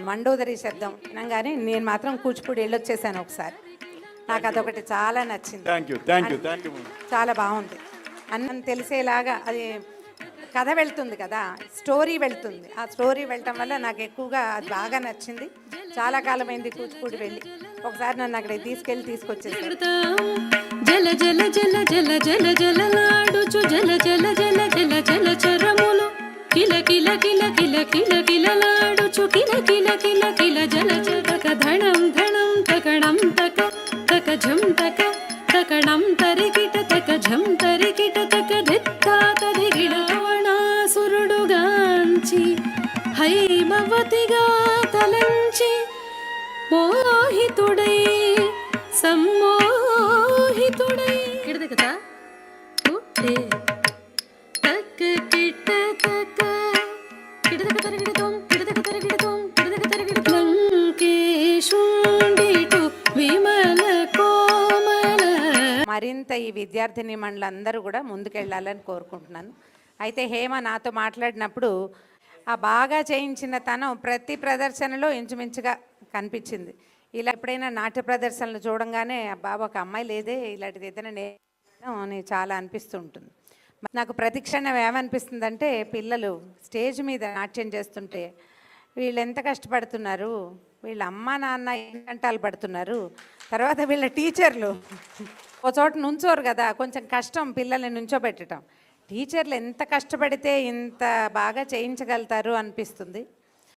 మండోదరి శబ్దం వినంగానే నేను మాత్రం కూచిపూడి వెళ్ళొచ్చేసాను ఒకసారి. నాకు అదొకటి చాలా నచ్చింది. Thank you. చాలా బాగుంది. అన్నం తెలిసేలాగా అది కథ వెళ్తుంది కదా, స్టోరీ వెళ్తుంది. ఆ స్టోరీ వెళ్ళటం వల్ల నాకు ఎక్కువగా అది బాగా నచ్చింది. చాలా కాలమైంది కూచిపూడి వెళ్ళి. ఒకసారి నన్ను అక్కడికి తీసుకొచ్చేసారు. జల జల జల జల జల జలలాడుచు జల జల జల జల జల చరములు కిల కిల కిల కిల కిల కిలలాడుచు కిల కిల కిల కిల జల జగక ధణం ధణం తకణం తక తక ఝం తక తకణం తరికిట తక ఝం తరికిట తక ధిత్తా తదిగిడ రావణాసురుడుగాంచి హైమవతిగా తలంచి మోహితుడై సమ్మోహితుడై కిడదకతా పుట్టే తక్క కిట్ట తక్క కిడదక తరగిడతోం కిడదక తరగిడతోం కిడదక తరగిడతోం లంకేశుండిటు విమల కోమల. మరింత ఈ విద్యార్థిని మండలందరూ కూడా ముందుకెళ్ళాలని కోరుకుంటున్నాను. అయితే హేమ నాతో మాట్లాడినప్పుడు ఆ బాగా చేయించిన తను ప్రతి ప్రదర్శనలో ఇంచుమించుగా కనిపించింది. ఇలా ఎప్పుడైనా నాట్య ప్రదర్శనలు చూడంగానే బాబా ఒక అమ్మాయి లేదే ఇలాంటిది ఏదైనా అని చాలా అనిపిస్తూ ఉంటుంది. నాకు ప్రతిక్షణం ఏమనిపిస్తుందంటే పిల్లలు స్టేజ్ మీద నాట్యం చేస్తుంటే వీళ్ళు ఎంత కష్టపడుతున్నారు, వీళ్ళ అమ్మ నాన్న ఎన్ని గంటలు పడుతున్నారు, తర్వాత వీళ్ళ టీచర్లు ఒక చోట నుంచోరు కదా, కొంచెం కష్టం పిల్లల్ని నుంచోబెట్టడం. టీచర్లు ఎంత కష్టపడితే ఇంత బాగా చేయించగలుగుతారు అనిపిస్తుంది.